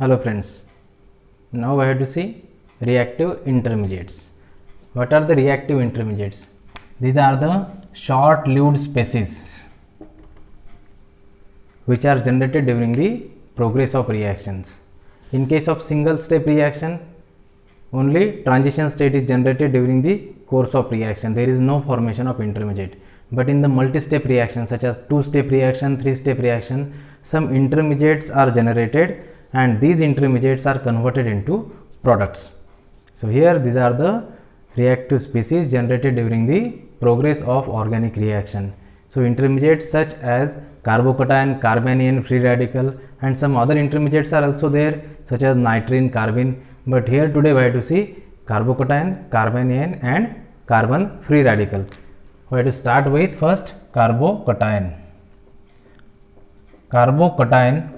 Hello friends, now I have to see reactive intermediates. What are the reactive intermediates? These are the short-lived species which are generated during the progress of reactions. In case of single step reaction, only transition state is generated during the course of reaction. There is no formation of intermediate. But in the multi-step reaction such as 2-step reaction, 3-step reaction, some intermediates are generated and these intermediates are converted into products. So here these are the reactive species generated during the progress of organic reaction. So intermediates such as carbocation, carbanion, free radical and some other intermediates are also there such as nitrine, carbene. But here today we have to see carbocation, carbanion and carbon free radical. We have to start with first carbocation. Carbocation,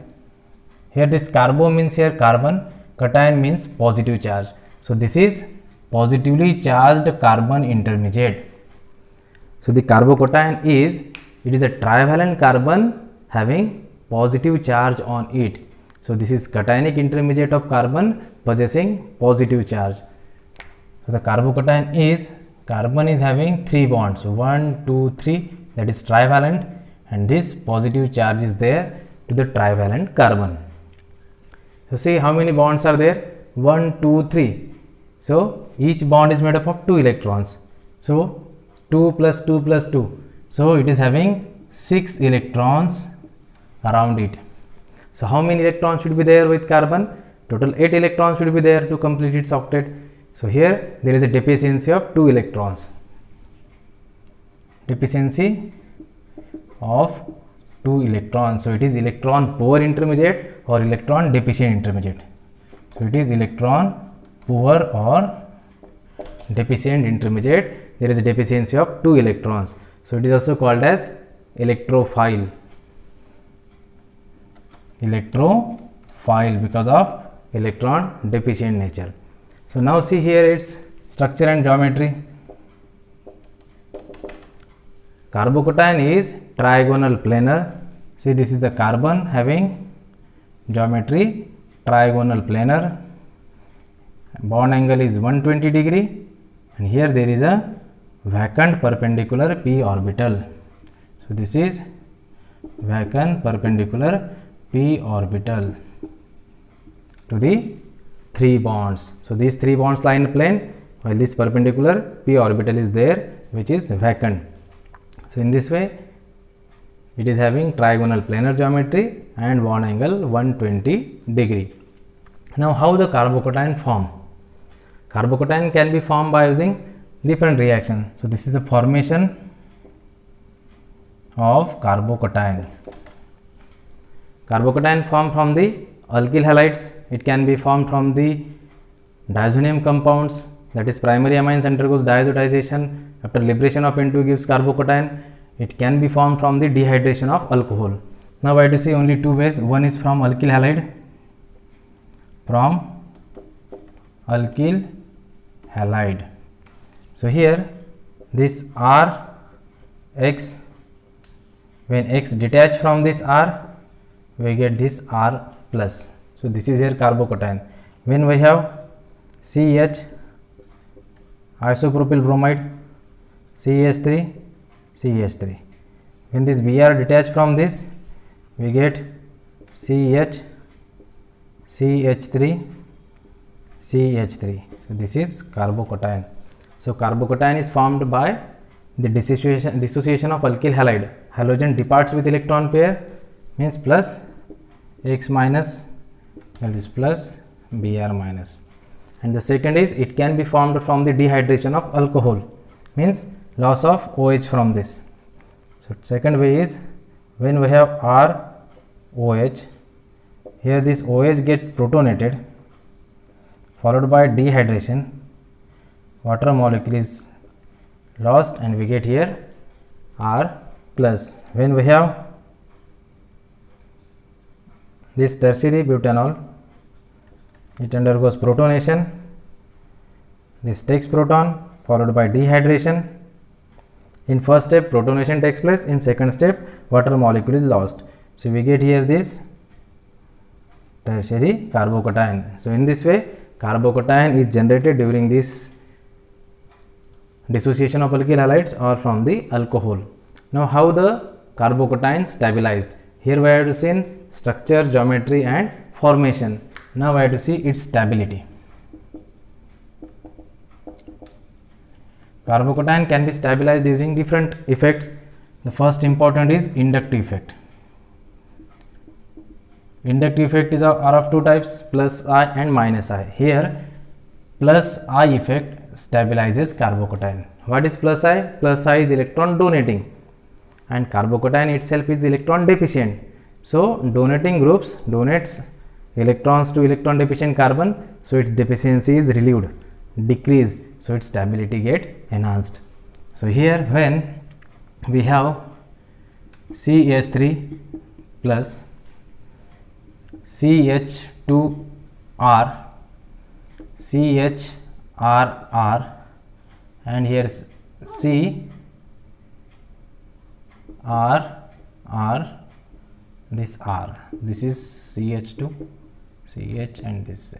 here this carbo means here carbon, cation means positive charge. So this is positively charged carbon intermediate. So the carbocation is, it is a trivalent carbon having positive charge on it. So this is cationic intermediate of carbon possessing positive charge. So the carbocation is, carbon is having 3 bonds, 1, 2, 3, that is trivalent, and this positive charge is there to the trivalent carbon. So see how many bonds are there? 1, 2, 3. So each bond is made up of 2 electrons. So 2 plus 2 plus 2. So it is having 6 electrons around it. So how many electrons should be there with carbon? Total 8 electrons should be there to complete its octet. So here there is a deficiency of 2 electrons. Deficiency of 2 electrons. So it is electron poor intermediate or electron deficient intermediate. So it is electron poor or deficient intermediate. There is a deficiency of 2 electrons. So it is also called as electrophile. Electrophile because of electron deficient nature. So now see here its structure and geometry. Carbocation is trigonal planar. See, this is the carbon having geometry trigonal planar. Bond angle is 120 degree and here there is a vacant perpendicular p orbital. So this is vacant perpendicular p orbital to the 3 bonds. So these 3 bonds lie in plane while this perpendicular p orbital is there which is vacant. So in this way it is having trigonal planar geometry and bond angle 120 degree. Now how the carbocation form? Carbocation can be formed by using different reactions. So this is the formation of carbocation. Carbocation formed from the alkyl halides. It can be formed from the diazonium compounds, that is primary amines undergoes diazotization. After liberation of N2 gives carbocation. It can be formed from the dehydration of alcohol. Now I have to see only 2 ways. One is from alkyl halide. From alkyl halide. So here this R X, when X detach from this R, we get this R plus. So this is here carbocation. When we have CH, isopropyl bromide, CH3, CH3. When this Br detached from this, we get CH, CH3, CH3. So this is carbocation. So carbocation is formed by the dissociation of alkyl halide. Halogen departs with electron pair, means plus X minus, and this plus Br minus. And the second is it can be formed from the dehydration of alcohol, means loss of OH from this. So second way is when we have R OH, here this OH get protonated followed by dehydration, water molecule is lost and we get here R plus. When we have this tertiary butanol, it undergoes protonation, this takes proton followed by dehydration. In first step protonation takes place, in second step water molecule is lost. So we get here this tertiary carbocation. So in this way carbocation is generated during this dissociation of alkyl halides or from the alcohol. Now how the carbocation stabilized? Here we have to see structure, geometry and formation. Now we have to see its stability. Carbocation can be stabilized using different effects. The first important is inductive effect. Inductive effect is are of two types, plus I and minus I. Here plus I effect stabilizes carbocation. What is plus I? Plus I is electron donating and carbocation itself is electron deficient. So donating groups donates electrons to electron deficient carbon, so its deficiency is relieved, decreased, so its stability get enhanced. So here when we have CH3 plus CH2R, CHRR and here CRR, this R, this is CH2, CH and this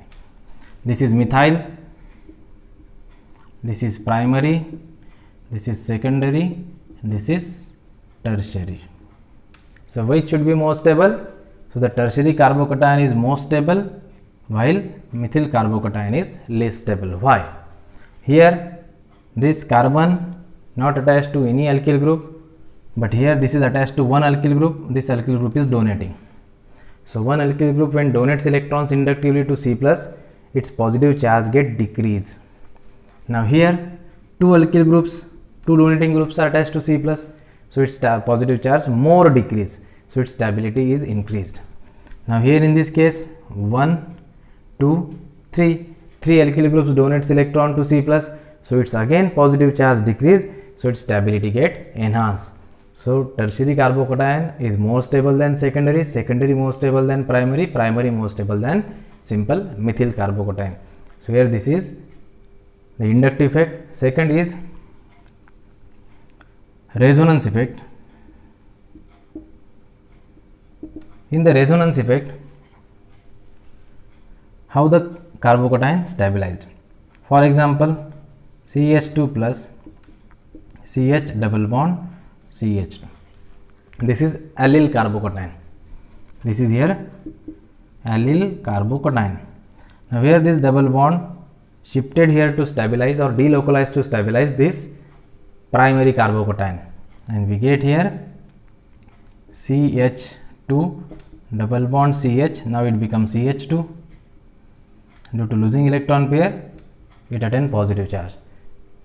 is methyl, this is primary, this is secondary, this is tertiary. So which should be more stable? So the tertiary carbocation is more stable while methyl carbocation is less stable. Why? Here this carbon not attached to any alkyl group, but here this is attached to one alkyl group. This alkyl group is donating. So one alkyl group when donates electrons inductively to C plus, its positive charge get decreased. Now here two alkyl groups, two donating groups are attached to C plus, so its positive charge more decrease, so its stability is increased. Now here in this case 1, 2, 3 alkyl groups donates electron to C plus, so its again positive charge decrease, so its stability get enhanced. So tertiary carbocation is more stable than secondary, secondary more stable than primary, primary more stable than simple methyl carbocation. So here this is the inductive effect. Second is resonance effect. In the resonance effect, how the carbocation stabilized? For example, CH2 plus CH double bond CH2. This is allyl carbocation. This is here allyl carbocation. Now here this double bond shifted here to stabilize or delocalized to stabilize this primary carbocation, and we get here CH2 double bond CH. Now it becomes CH2. Due to losing electron pair, it attains positive charge.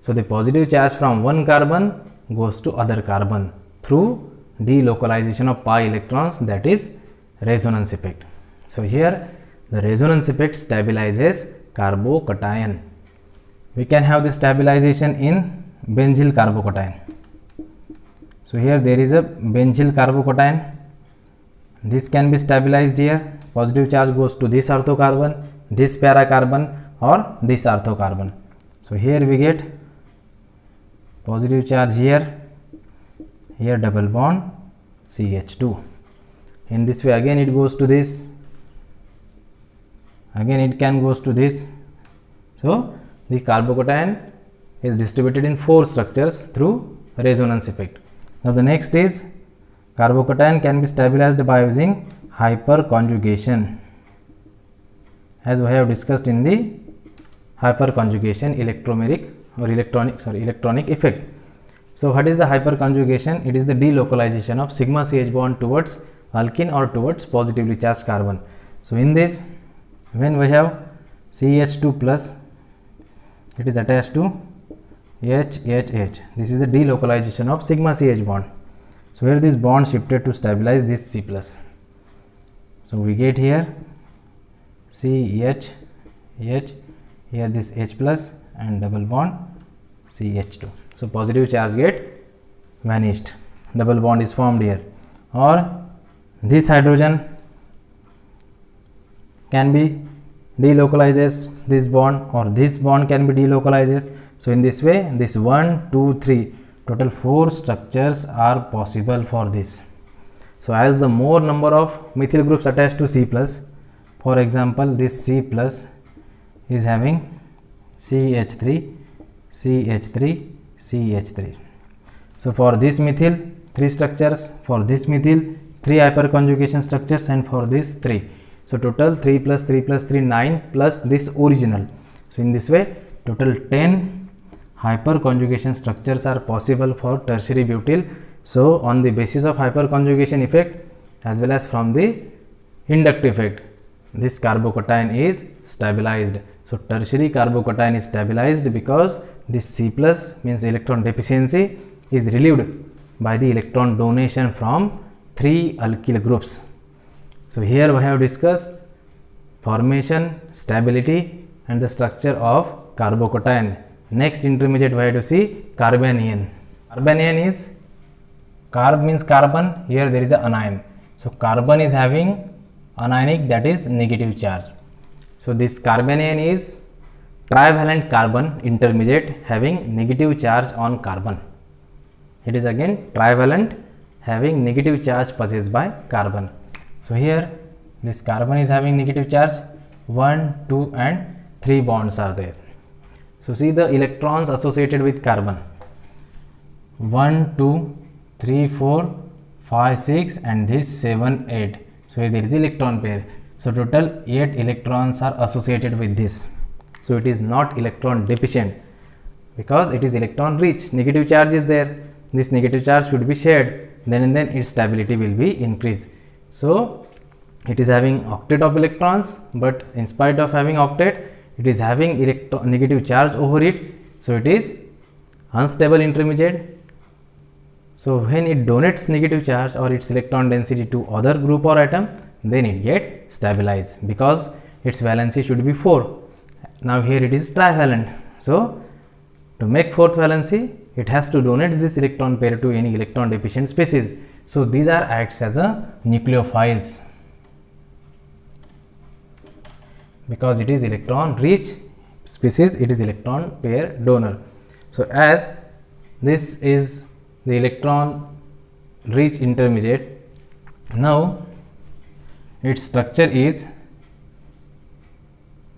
So the positive charge from one carbon goes to other carbon through delocalization of pi electrons, that is resonance effect. So here the resonance effect stabilizes carbocation. We can have the stabilization in benzyl carbocation. So here there is a benzyl carbocation. This can be stabilized here. Positive charge goes to this ortho carbon, this para carbon or this ortho carbon. So here we get positive charge here, here double bond CH2. In this way again it goes to this, again it can goes to this. So the carbocation is distributed in 4 structures through resonance effect. Now the next is carbocation can be stabilized by using hyperconjugation, as we have discussed in the hyperconjugation electromeric or electronic effect. So what is the hyperconjugation? It is the delocalization of sigma CH bond towards alkene or towards positively charged carbon. So in this, when we have CH2 plus, it is attached to HHH. This is the delocalization of sigma CH bond. So here this bond shifted to stabilize this C plus. So we get here CH, H, here this H plus and double bond CH2. So positive charge get vanished, double bond is formed here. Or this hydrogen can be delocalizes this bond, or this bond can be delocalizes. So in this way, this 1, 2, 3 total 4 structures are possible for this. So as the more number of methyl groups attached to C plus, For example, this C plus is having CH3, CH3, CH3. So for this methyl 3 structures, for this methyl 3 hyperconjugation structures, and for this 3. So total 3 plus 3 plus 3 9 plus this original. So in this way total 10 hyperconjugation structures are possible for tertiary butyl. So on the basis of hyperconjugation effect as well as from the inductive effect, this carbocation is stabilized. So tertiary carbocation is stabilized because this C plus means electron deficiency is relieved by the electron donation from 3 alkyl groups. So here we have discussed formation, stability and the structure of carbocation. Next intermediate we have to see carbanion. Carbanion is, carb means carbon, here there is a anion. So carbon is having anionic, that is negative charge. So this carbanion is trivalent carbon intermediate having negative charge on carbon. It is again trivalent having negative charge possessed by carbon. So here this carbon is having negative charge, 1, 2 and 3 bonds are there. So see the electrons associated with carbon, 1, 2, 3, 4, 5, 6 and this 7, 8. So here there is electron pair. So total 8 electrons are associated with this. So it is not electron deficient because it is electron rich. Negative charge is there. This negative charge should be shared, then and then its stability will be increased. So it is having octet of electrons, but in spite of having octet, it is having negative charge over it. So it is unstable intermediate. So when it donates negative charge or its electron density to other group or atom, then it get stabilized because its valency should be 4. Now here it is trivalent. So to make 4th valency, it has to donate this electron pair to any electron deficient species. So these are acts as a nucleophiles because it is electron rich species, it is electron pair donor. So as this is the electron rich intermediate, now its structure is,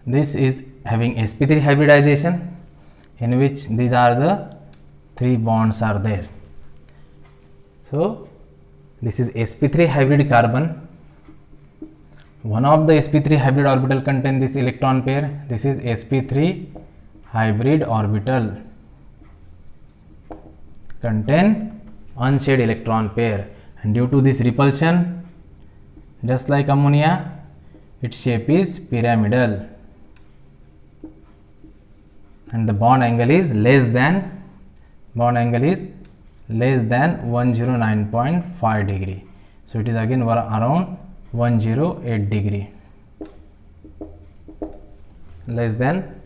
this is having sp3 hybridization in which these are the 3 bonds are there. So this is sp3 hybrid carbon. One of the sp3 hybrid orbital contain this electron pair. This is sp3 hybrid orbital contain unshared electron pair, and due to this repulsion, just like ammonia, its shape is pyramidal and the bond angle is less than 109.5 degree. So it is again around 108 degree, less than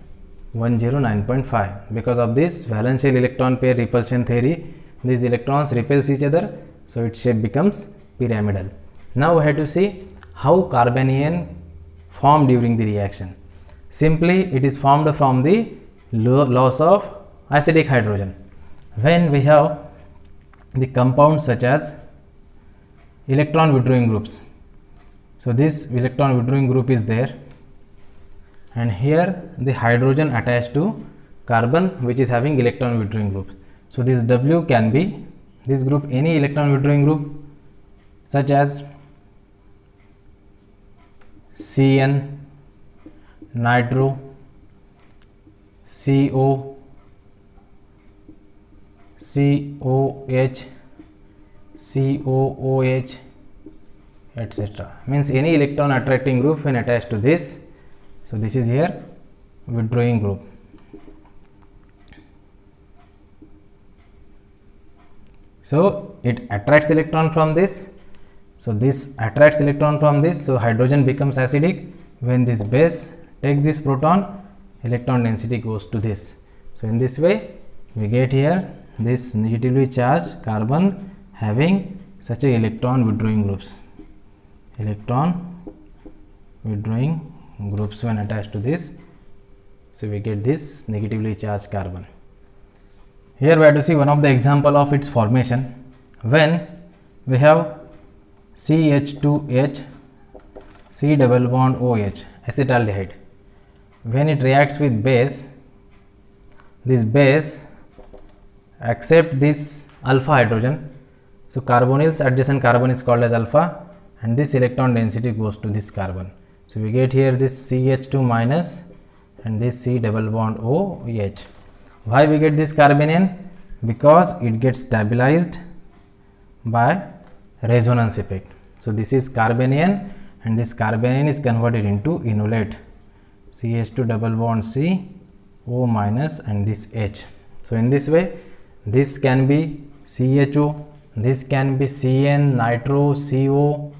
109.5. Because of this valence electron pair repulsion theory, these electrons repels each other, so its shape becomes pyramidal. Now we have to see how carbanion formed during the reaction. Simply it is formed from the loss of acidic hydrogen. When we have the compounds such as electron withdrawing groups, so this electron withdrawing group is there, and here the hydrogen attached to carbon which is having electron withdrawing group. So this W can be this group, any electron withdrawing group such as CN, nitro, CO, COH, COOH, etc. Means any electron attracting group when attached to this. So this is here withdrawing group. So it attracts electron from this. So this attracts electron from this. So hydrogen becomes acidic. When this base takes this proton, electron density goes to this. So in this way we get here this negatively charged carbon having such a electron withdrawing groups. Electron withdrawing groups when attached to this. So we get this negatively charged carbon. Here we have to see one of the example of its formation. When we have CH2H C double bond OH, acetaldehyde. When it reacts with base, this base accept this alpha hydrogen. So carbonyls adjacent carbon is called as alpha, and this electron density goes to this carbon. So we get here this CH2 minus and this C double bond OH. Why we get this carbanion? Because it gets stabilized by resonance effect. So this is carbanion, and this carbanion is converted into enolate, CH2 double bond C O minus and this H. So in this way, this can be CHO, this can be CN, nitro, CO,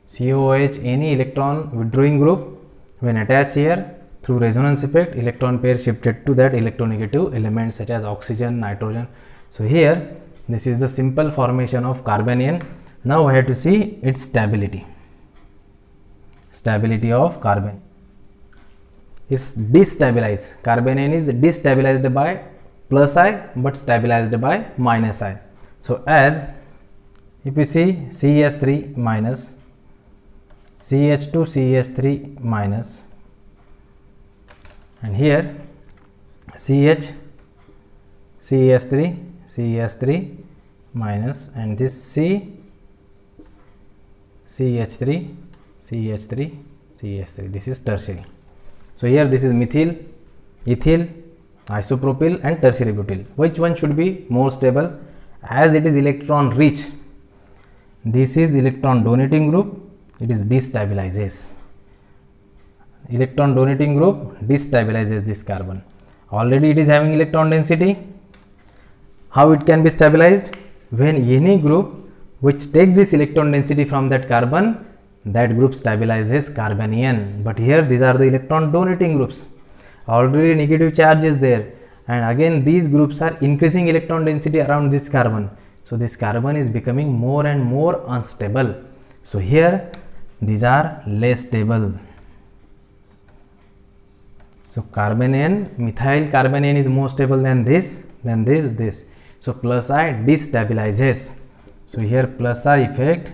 COH, any electron withdrawing group. When attached here through resonance effect, electron pair shifted to that electronegative element such as oxygen, nitrogen. So here this is the simple formation of carbanion. Now I have to see its stability. Stability of carbon is destabilized. Carbanion is destabilized by plus I but stabilized by minus I. So as if you see CH3 minus, CH2 CH3 minus, and here CH CH3 CH3 minus, and this C CH3 CH3 CH3, this is tertiary. So here this is methyl, ethyl, isopropyl and tertiary butyl. Which one should be more stable? As it is electron rich, this is electron donating group, it is destabilizes. Electron donating group destabilizes this carbon. Already it is having electron density. How it can be stabilized? When any group which take this electron density from that carbon, that group stabilizes carbanion. But here these are the electron donating groups. Already negative charge is there, and again these groups are increasing electron density around this carbon. So this carbon is becoming more and more unstable. So here these are less stable. So carbanion, methyl carbanion is more stable than this, this. So plus I destabilizes. So here plus I effect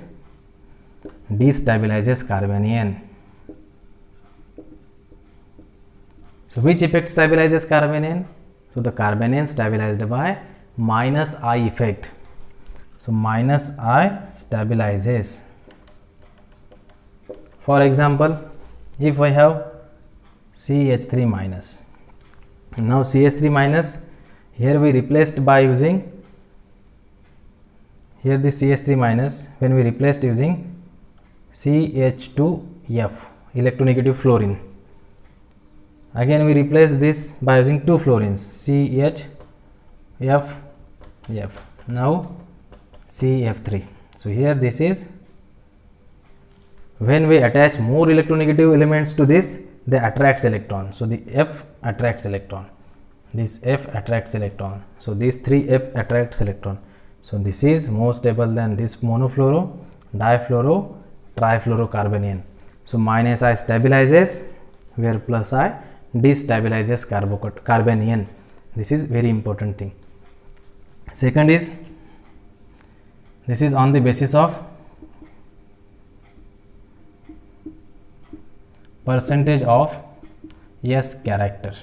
destabilizes carbanion. So which effect stabilizes carbanion? So the carbanion stabilized by minus I effect. So minus I stabilizes. For example, if I have CH3 minus, now CH3 minus, here we replaced by using, here this CH3 minus, when we replaced using CH2F, electronegative fluorine. Again we replace this by using two fluorines, CHF, now CF3. So here this is, when we attach more electronegative elements to this, they attracts electron. So the F attracts electron, this F attracts electron. So these three F attracts electron. So this is more stable than this monofluoro, difluoro, trifluorocarbanion. So minus I stabilizes, where plus I destabilizes carbanion. This is very important thing. Second is, this is on the basis of percentage of S character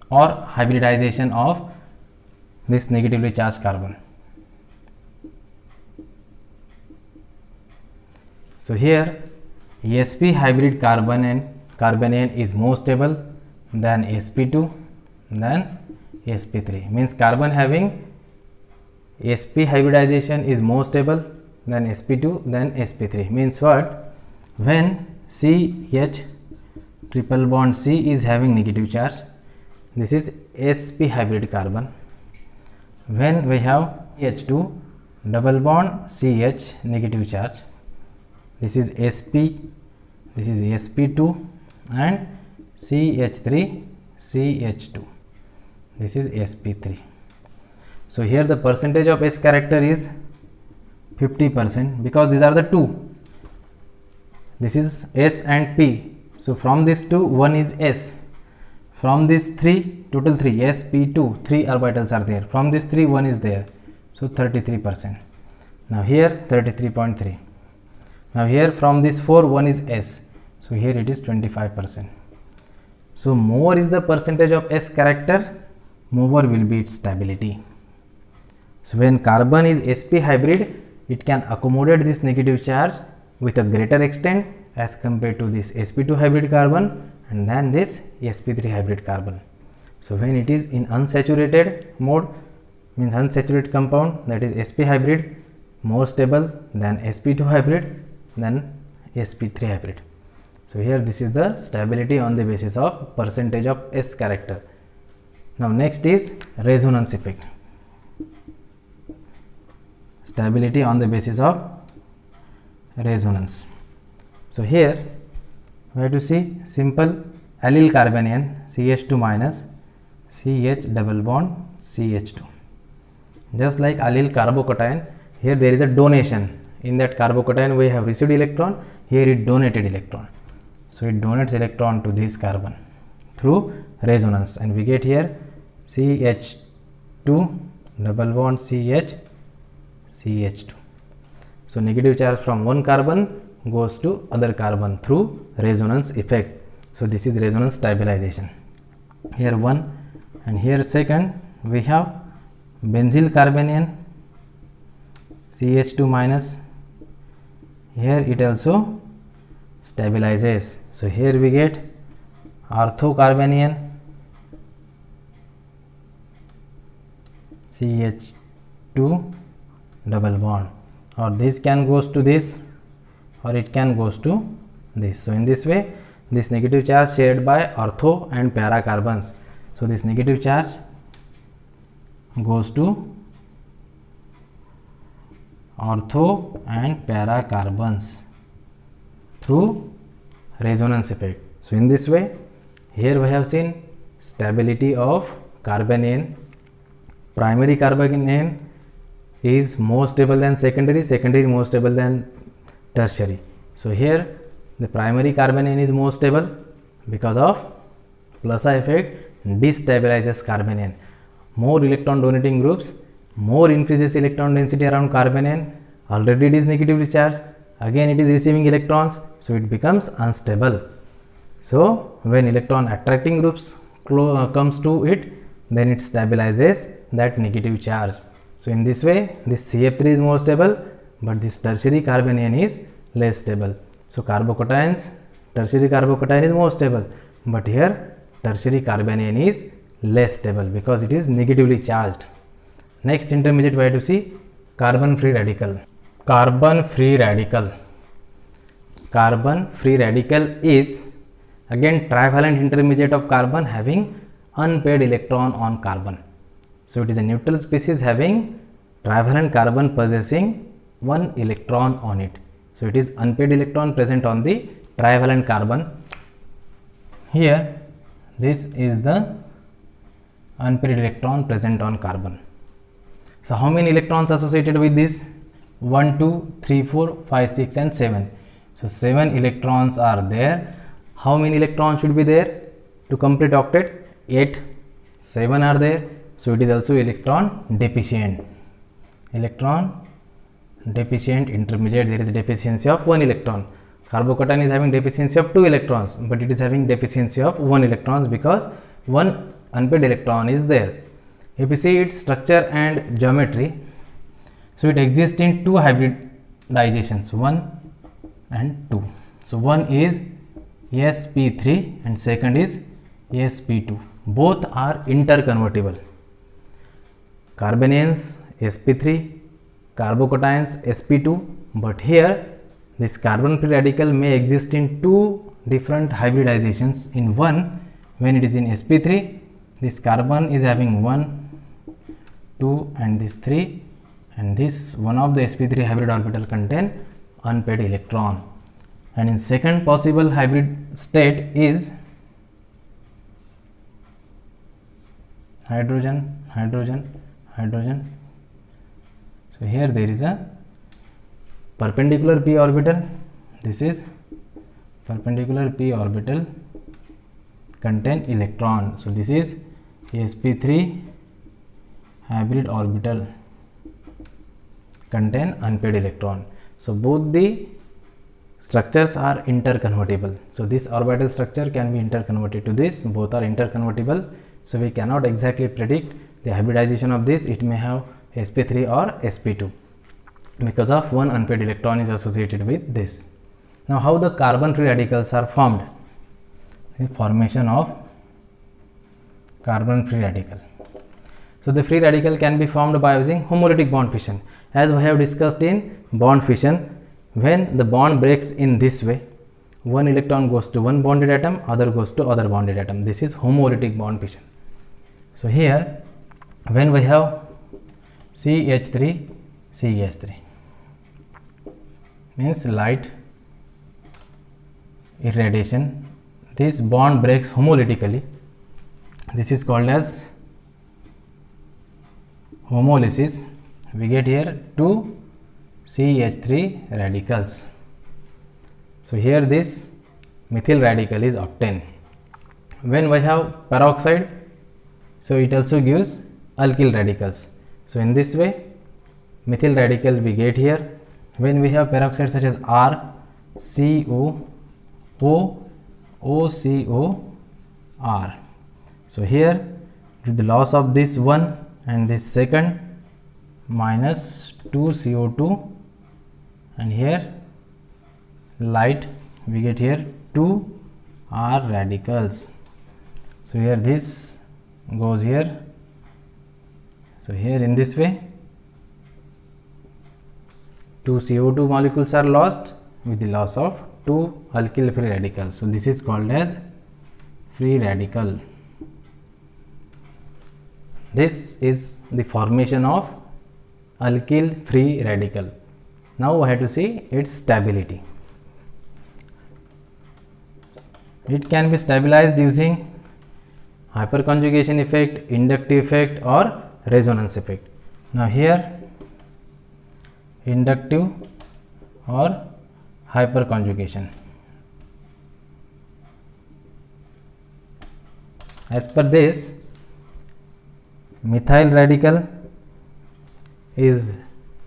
or hybridization of this negatively charged carbon. So here sp hybrid carbanion is more stable than sp2 than sp3, means carbon having sp hybridization is more stable than sp2 than sp3. Means what? When CH triple bond C is having negative charge, this is sp hybrid carbon. When we have H2 double bond CH negative charge, this is sp, this is sp2 and CH3 CH2, this is sp3. So here the percentage of S character is 50%, because these are the two, this is S and P. So from this two, one is S. From this three, total three, S, P2, three orbitals are there. From this three, one is there. So 33%. Now here 33.3. Now here from this 4, one is S. So here it is 25%. So more is the percentage of S character, more will be its stability. So when carbon is sp hybrid, it can accommodate this negative charge with a greater extent as compared to this sp2 hybrid carbon and then this sp3 hybrid carbon. So when it is in unsaturated mode, means unsaturated compound, that is sp hybrid, more stable than sp2 hybrid than sp3 hybrid. So here this is the stability on the basis of percentage of S character. Now next is resonance effect. Stability on the basis of resonance. So here we have to see simple allyl carbanion CH2 minus CH double bond CH2. Just like allyl carbocation, here there is a donation. In that carbocation we have received electron, here it donated electron. So it donates electron to this carbon through resonance and we get here CH2 double bond CH CH2. So negative charge from one carbon goes to other carbon through resonance effect. So this is resonance stabilization. Here one and here second we have benzyl carbanion CH2 minus, here it also stabilizes. So here we get orthocarbanion CH2 double bond, or this can goes to this or it can goes to this. So in this way this negative charge shared by ortho and para carbons. So this negative charge goes to ortho and para carbons through resonance effect. So in this way here we have seen stability of carbanion. Primary carbanion is more stable than secondary, secondary more stable than tertiary. So here the primary carbanion is more stable because of plus effect destabilizes carbanion. More electron donating groups, more increases electron density around carbanion. Already it is negatively charged, again it is receiving electrons, so it becomes unstable. So when electron attracting groups comes to it, then it stabilizes that negative charge. So in this way this CF3 is more stable, but this tertiary carbanion is less stable. So carbocations, tertiary carbocation is more stable, but here tertiary carbanion is less stable because it is negatively charged. Next intermediate we have to see carbon free radical. Carbon free radical. Carbon free radical is again trivalent intermediate of carbon having unpaired electron on carbon. So it is a neutral species having trivalent carbon possessing one electron on it. So it is unpaired electron present on the trivalent carbon. Here this is the unpaired electron present on carbon. So how many electrons associated with this? 1, 2, 3, 4, 5, 6 and 7. So 7 electrons are there. How many electrons should be there to complete octet? 8. 7 are there. So it is also electron deficient. Electron deficient intermediate, there is a deficiency of 1 electron. Carbocation is having deficiency of 2 electrons, but it is having deficiency of 1 electrons because one unpaired electron is there. If you see its structure and geometry, so it exists in two hybridizations, 1 and 2. So one is sp3 and second is sp2. Both are interconvertible. Carbanions sp3, carbocations sp2, but here this carbon free radical may exist in two different hybridizations. In one, when it is in sp3, this carbon is having 1, 2 and this 3, and this one of the sp3 hybrid orbital contain unpaired electron. And in second possible hybrid state is hydrogen, hydrogen, hydrogen. So here there is a perpendicular p orbital. This is perpendicular p orbital contain electron. So this is sp3 hybrid orbital contain unpaired electron. So both the structures are interconvertible. So this orbital structure can be interconverted to this, both are interconvertible. So we cannot exactly predict the hybridization of this. It may have sp3 or sp2 because of one unpaired electron is associated with this. Now how the carbon free radicals are formed? The formation of carbon free radical. So the free radical can be formed by using homolytic bond fission. As we have discussed in bond fission, when the bond breaks in this way, one electron goes to one bonded atom, other goes to other bonded atom. This is homolytic bond fission. So here when we have CH3 CH3 means light irradiation, this bond breaks homolytically. This is called as homolysis. We get here two CH3 radicals. So here this methyl radical is obtained. When we have peroxide, so it also gives alkyl radicals. So in this way methyl radical we get here. When we have peroxide such as RCO, OCOR. So here with the loss of this one and this second, minus 2 CO2, and here light we get here 2 R radicals. So here this goes here. So here in this way 2 CO2 molecules are lost with the loss of 2 alkyl free radicals. So this is called as free radical. This is the formation of alkyl free radical. Now we have to see its stability. It can be stabilized using hyperconjugation effect, inductive effect or resonance effect. Now here inductive or hyperconjugation. As per this, methyl radical is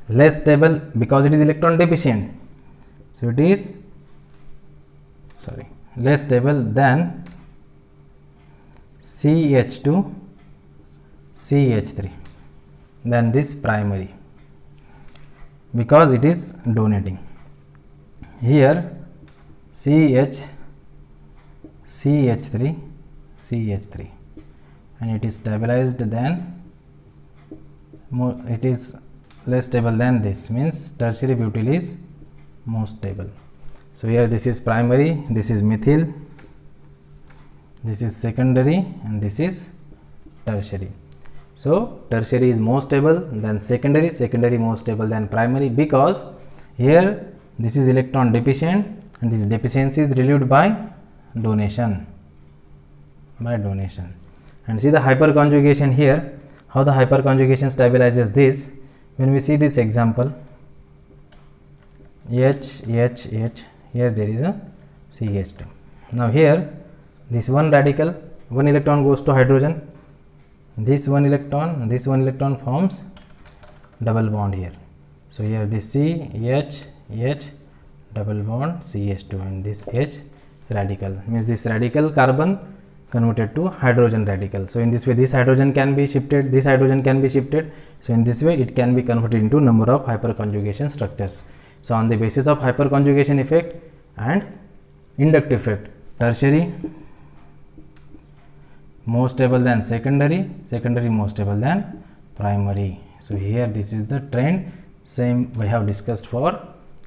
less stable because it is electron deficient. So it is less stable than CH2 CH3 than this primary because it is donating. Here CH3 and it is stabilized than it is less stable than this, means tertiary butyl is more stable. So here this is primary, this is methyl, this is secondary and this is tertiary. So tertiary is more stable than secondary, secondary more stable than primary because here this is electron deficient and this deficiency is relieved by donation. And see the hyperconjugation here, how the hyperconjugation stabilizes this. When we see this example, H, here there is a CH2. Now here this one radical, one electron goes to hydrogen, this one electron forms double bond here. So here this CH double bond CH2 and this H radical, means this radical carbon converted to hydrogen radical. So in this way this hydrogen can be shifted, this hydrogen can be shifted. So in this way it can be converted into number of hyperconjugation structures. So on the basis of hyperconjugation effect and inductive effect, tertiary more stable than secondary, secondary more stable than primary. So here this is the trend, same we have discussed for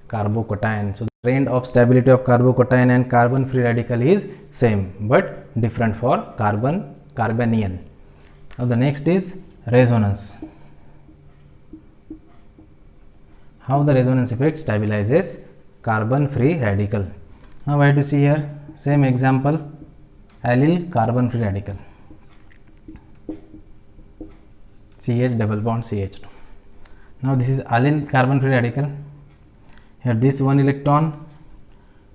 carbocation. So the trend of stability of carbocation and carbon free radical is same but different for carbanion. Now the next is resonance. How the resonance effect stabilizes carbon free radical. Now I have to see here same example, allyl carbon free radical, CH double bond CH2. Now this is allyl carbon free radical. Here this one electron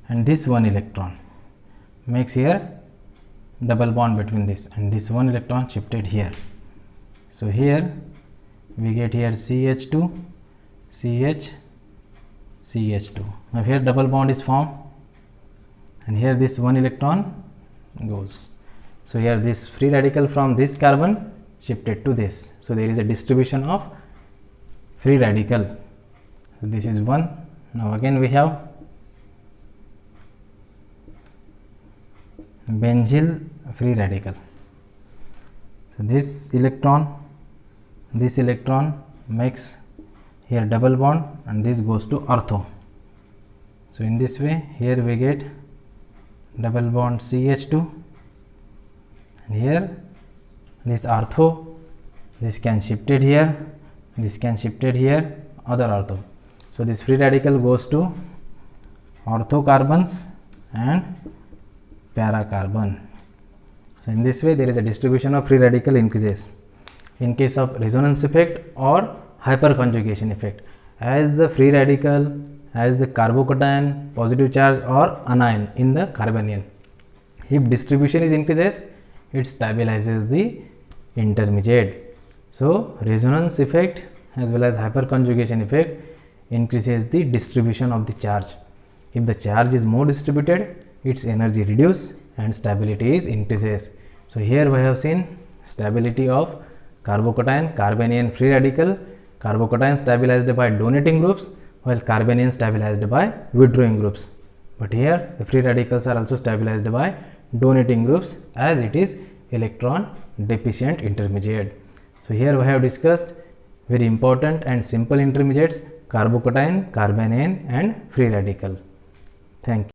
and this one electron makes here double bond between this and this one electron shifted here. So here we get here CH2 CH CH2. Now here double bond is formed, and here this one electron goes. So here this free radical from this carbon shifted to this. So there is a distribution of free radical. So this is one. Now again we have benzyl free radical. So this electron makes here double bond, and this goes to ortho. So in this way here we get double bond CH2, and here this ortho, this can shifted here, this can shifted here, other ortho. So this free radical goes to ortho carbons and para carbon. So in this way there is a distribution of free radical increases. In case of resonance effect or hyperconjugation effect, as the free radical has the carbocation, positive charge or anion in the carbanion, if distribution is increases, it stabilizes the intermediate. So resonance effect as well as hyperconjugation effect increases the distribution of the charge. If the charge is more distributed, its energy reduces and stability is increases. So here we have seen stability of carbocation, carbanion free radical. Carbocation stabilized by donating groups, while carbanion stabilized by withdrawing groups. But here the free radicals are also stabilized by donating groups, as it is electron deficient intermediate. So here we have discussed very important and simple intermediates: carbocation, carbanion and free radical. Thank you.